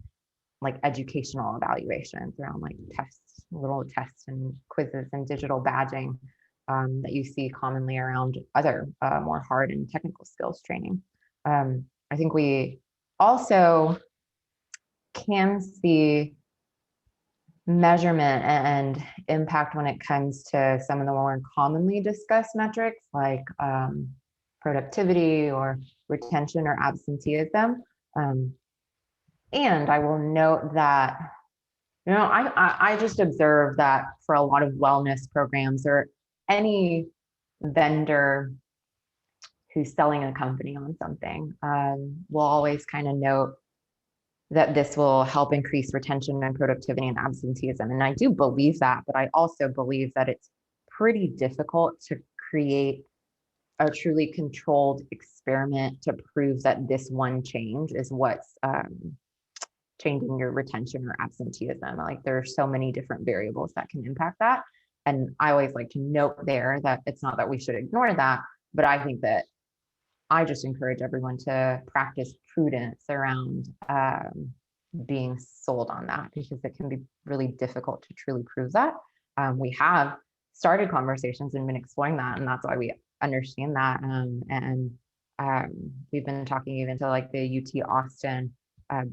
like educational evaluations around like tests, little tests and quizzes and digital badging that you see commonly around other more hard and technical skills training. I think we also can see measurement and impact when it comes to some of the more commonly discussed metrics like productivity or retention or absenteeism. And I will note that, I just observe that for a lot of wellness programs or any vendor who's selling a company on something, will always kind of note that this will help increase retention and productivity and absenteeism. And I do believe that, but I also believe that it's pretty difficult to create a truly controlled experiment to prove that this one change is what's changing your retention or absenteeism. Like, there are so many different variables that can impact that. And I always like to note there that it's not that we should ignore that, but I think that I just encourage everyone to practice prudence around being sold on that, because it can be really difficult to truly prove that. We have started conversations and been exploring that, and that's why we understand that. And we've been talking even to like the UT Austin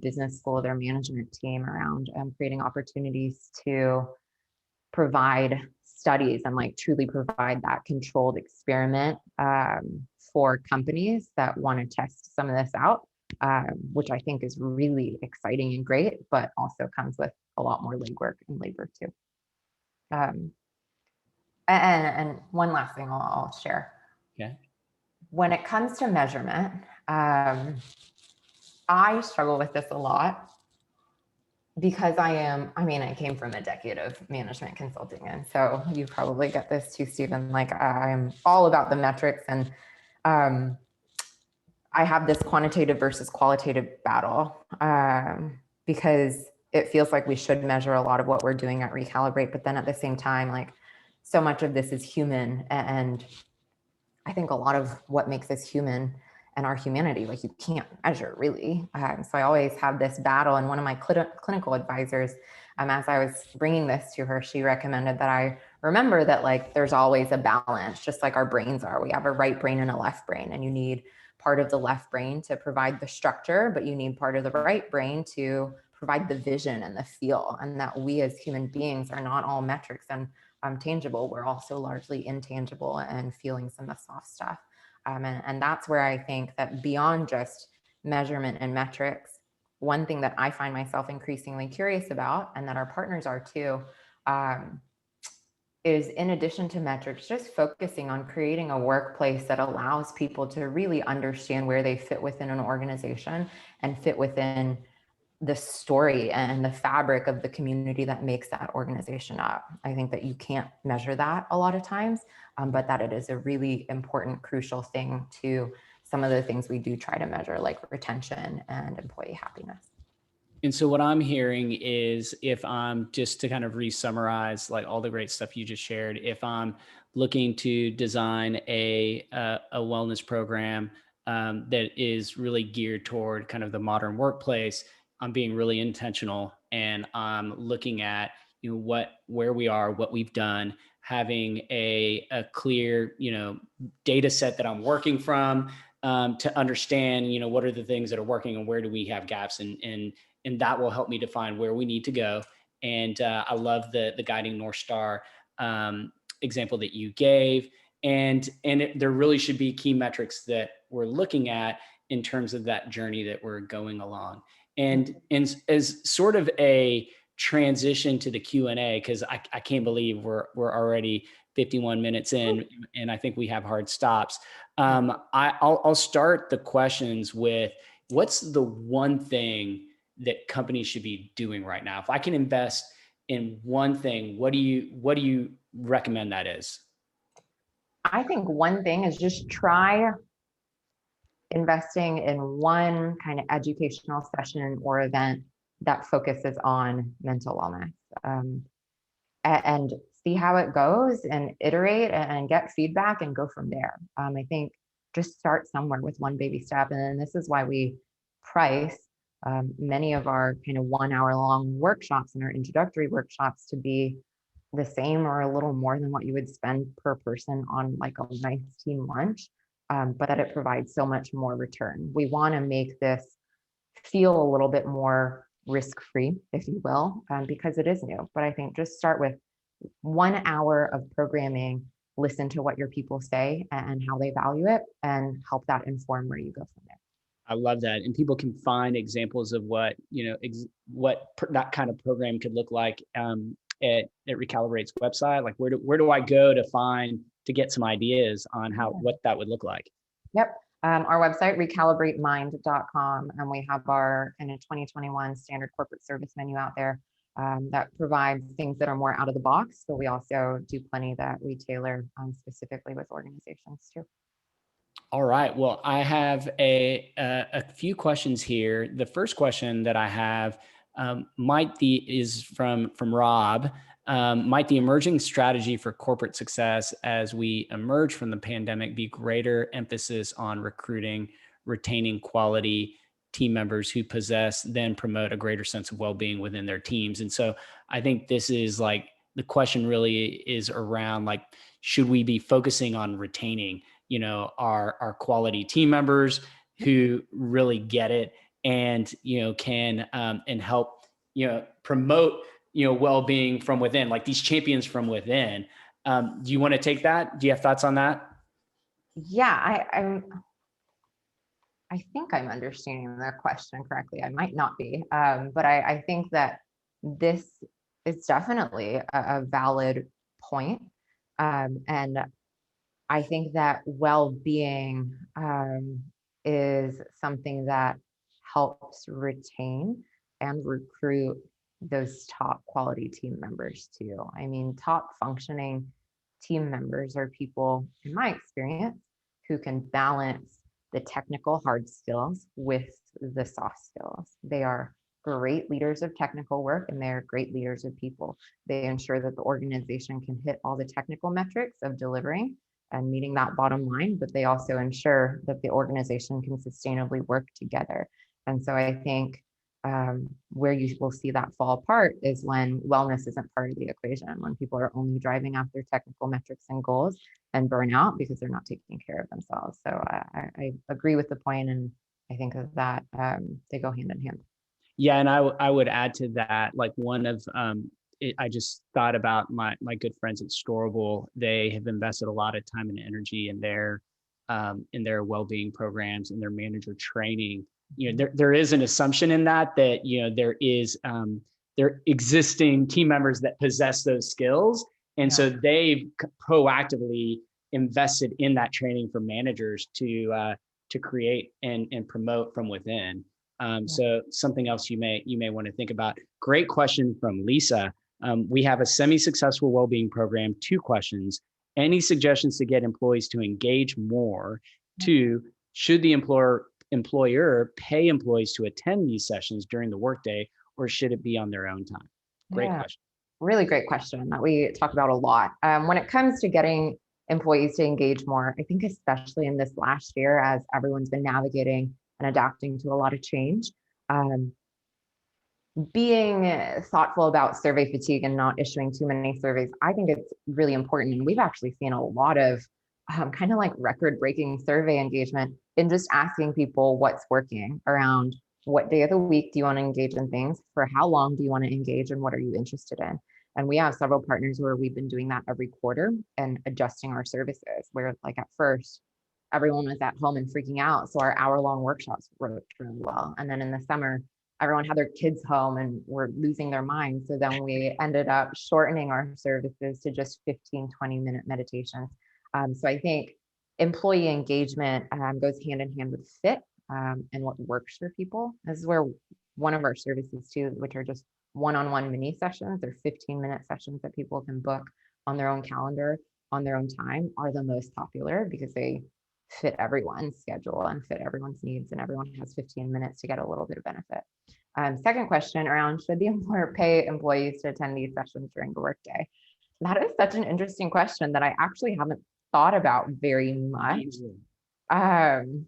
business school, their management team, around creating opportunities to provide studies and like truly provide that controlled experiment for companies that want to test some of this out, which I think is really exciting and great, but also comes with a lot more legwork and labor too. And one last thing I'll share. Yeah. When it comes to measurement, I struggle with this a lot because I came from a decade of management consulting. And so you probably get this too, Stephen, like I'm all about the metrics, and I have this quantitative versus qualitative battle because it feels like we should measure a lot of what we're doing at Recalibrate, but then at the same time, like so much of this is human. And I think a lot of what makes us human and our humanity, like you can't measure really. So I always have this battle. And one of my clinical advisors As I was bringing this to her, she recommended that I remember that like there's always a balance, just like our brains are. We have a right brain and a left brain, and you need part of the left brain to provide the structure, but you need part of the right brain to provide the vision and the feel, and that we as human beings are not all metrics and tangible. We're also largely intangible and feelings and the soft stuff. And that's where I think that beyond just measurement and metrics, one thing that I find myself increasingly curious about, and that our partners are too, is in addition to metrics, just focusing on creating a workplace that allows people to really understand where they fit within an organization and fit within the story and the fabric of the community that makes that organization up. I think that you can't measure that a lot of times, but that it is a really important, crucial thing to some of the things we do try to measure, like retention and employee happiness. And so what I'm hearing is, if I'm just to kind of re-summarize like all the great stuff you just shared, if I'm looking to design a wellness program that is really geared toward kind of the modern workplace, I'm being really intentional, and I'm looking at, you know, where we are, what we've done, having a clear, you know, data set that I'm working from, to understand, you know, what are the things that are working and where do we have gaps, and that will help me define where we need to go. And I love the guiding North Star example that you gave. And there really should be key metrics that we're looking at in terms of that journey that we're going along. And as sort of a transition to the Q&A, because I can't believe we're already 51 minutes in, and I think we have hard stops. I'll start the questions with, what's the one thing that companies should be doing right now? If I can invest in one thing, what do you recommend that is? I think one thing is just try investing in one kind of educational session or event that focuses on mental wellness, and see how it goes and iterate and get feedback and go from there. I think just start somewhere with one baby step. And then this is why we price many of our kind of 1 hour long workshops and our introductory workshops to be the same or a little more than what you would spend per person on like a nice team lunch, but that it provides so much more return. We want to make this feel a little bit more risk-free, if you will, because it is new. But I think just start with 1 hour of programming, listen to what your people say and how they value it, and help that inform where you go from there. I love that. And people can find examples of what, you know, that kind of program could look like at Recalibrate's website. Like where do I go to get some ideas on what that would look like? Yep. Our website, recalibrate.mind.com, and we have our in a 2021 standard corporate service menu out there that provides things that are more out of the box, but we also do plenty that we tailor specifically with organizations too. All right. Well, I have a few questions here. The first question that I have is from Rob. Might the emerging strategy for corporate success as we emerge from the pandemic be greater emphasis on recruiting, retaining quality team members who then promote a greater sense of well-being within their teams? And so I think this is like, the question really is around like, should we be focusing on retaining, you know, our quality team members who really get it and, you know, can and help, you know, promote, you know, well-being from within, like these champions from within. Do you want to take that? Do you have thoughts on that? Yeah, I think I'm understanding the question correctly. I might not be, but I think that this is definitely a valid point. And I think that well-being is something that helps retain and recruit those top quality team members too. I mean, top functioning team members are people, in my experience, who can balance the technical hard skills with the soft skills. They are great leaders of technical work, and they're great leaders of people. They ensure that the organization can hit all the technical metrics of delivering and meeting that bottom line, but they also ensure that the organization can sustainably work together. And so I think Where you will see that fall apart is when wellness isn't part of the equation, when people are only driving after technical metrics and goals and burn out because they're not taking care of themselves. So I agree with the point, and I think that they go hand in hand. Yeah, and I would add to that, like one of I just thought about my good friends at Storable. They have invested a lot of time and energy in their well-being programs and their manager training. You know, there is an assumption in that there existing team members that possess those skills, and so they've proactively invested in that training for managers to create and promote from within. So something else you may want to think about. Great question from Lisa. We have a semi-successful well-being program. 2 questions. Any suggestions to get employees to engage more? 2, should the employer pay employees to attend these sessions during the workday, or should it be on their own time? Great question. Really great question that we talk about a lot. When it comes to getting employees to engage more, I think especially in this last year, as everyone's been navigating and adapting to a lot of change, being thoughtful about survey fatigue and not issuing too many surveys, I think it's really important. And we've actually seen a lot of kind of like record-breaking survey engagement in just asking people what's working around what day of the week do you want to engage in things, for how long do you want to engage, and what are you interested in. And we have several partners where we've been doing that every quarter and adjusting our services, where like at first everyone was at home and freaking out, so our hour-long workshops worked really well. And then in the summer, everyone had their kids home and were losing their minds. So then we ended up shortening our services to just 15-20-minute meditations. So I think employee engagement goes hand in hand with fit and what works for people. This is where one of our services too, which are just one-on-one mini sessions, they're 15-minute sessions that people can book on their own calendar, on their own time, are the most popular because they fit everyone's schedule and fit everyone's needs, and everyone has 15 minutes to get a little bit of benefit. Second question around, should the employer pay employees to attend these sessions during the workday? That is such an interesting question that I actually haven't thought about very much. And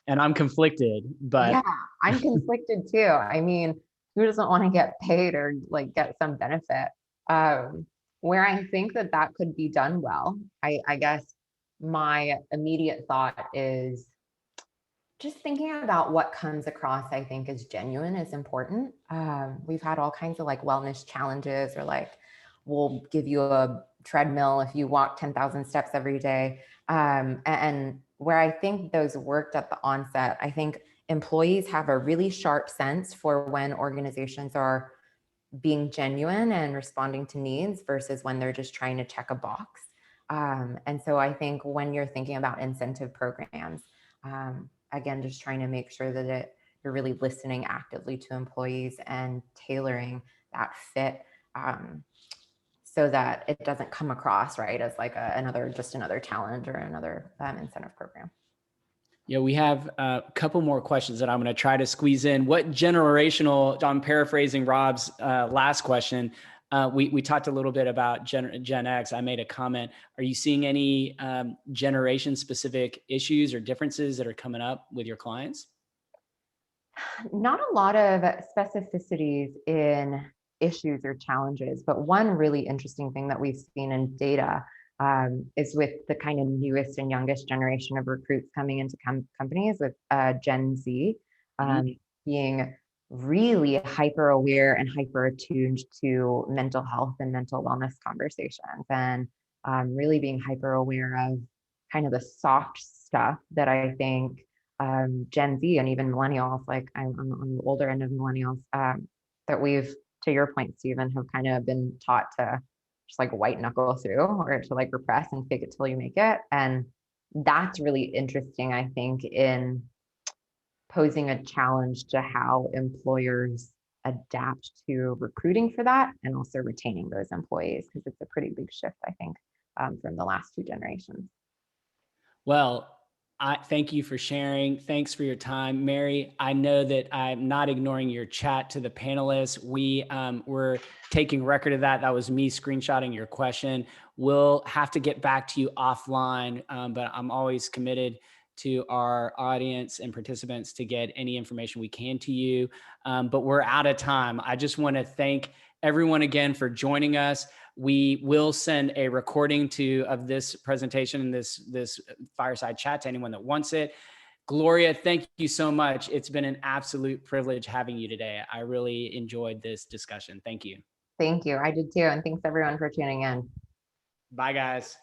I'm conflicted, but yeah, I'm conflicted too. I mean, who doesn't want to get paid or like get some benefit? Where I think that could be done well, I guess my immediate thought is just thinking about what comes across, I think, is genuine is important. We've had all kinds of like wellness challenges, or like, we'll give you a treadmill if you walk 10,000 steps every day. And where I think those worked at the onset, I think employees have a really sharp sense for when organizations are being genuine and responding to needs versus when they're just trying to check a box. And so I think when you're thinking about incentive programs, again, just trying to make sure that you're really listening actively to employees and tailoring that fit so that it doesn't come across, right, as like another challenge or another incentive program. Yeah, we have a couple more questions that I'm going to try to squeeze in. What generational, I'm paraphrasing Rob's last question. We talked a little bit about Gen X. I made a comment. Are you seeing any generation specific issues or differences that are coming up with your clients? Not a lot of specificities in issues or challenges, but one really interesting thing that we've seen in data is with the kind of newest and youngest generation of recruits coming into companies with Gen Z being really hyper aware and hyper attuned to mental health and mental wellness conversations, and really being hyper aware of kind of the soft stuff that I think Gen Z and even millennials, like I'm on the older end of millennials, that we've, to your point, Stephen, have kind of been taught to just like white knuckle through, or to like repress and fake it till you make it. And that's really interesting, I think, in posing a challenge to how employers adapt to recruiting for that and also retaining those employees, because it's a pretty big shift, I think, from the last 2 generations. Well, I thank you for sharing. Thanks for your time, Mary. I know that I'm not ignoring your chat to the panelists. We were taking record of that. That was me screenshotting your question. We'll have to get back to you offline, but I'm always committed to our audience and participants to get any information we can to you. But we're out of time. I just want to thank everyone again for joining us. We will send a recording of this presentation and this fireside chat to anyone that wants it. Gloria, thank you so much. It's been an absolute privilege having you today. I really enjoyed this discussion. Thank you. Thank you. I did too. And thanks everyone for tuning in. Bye, guys.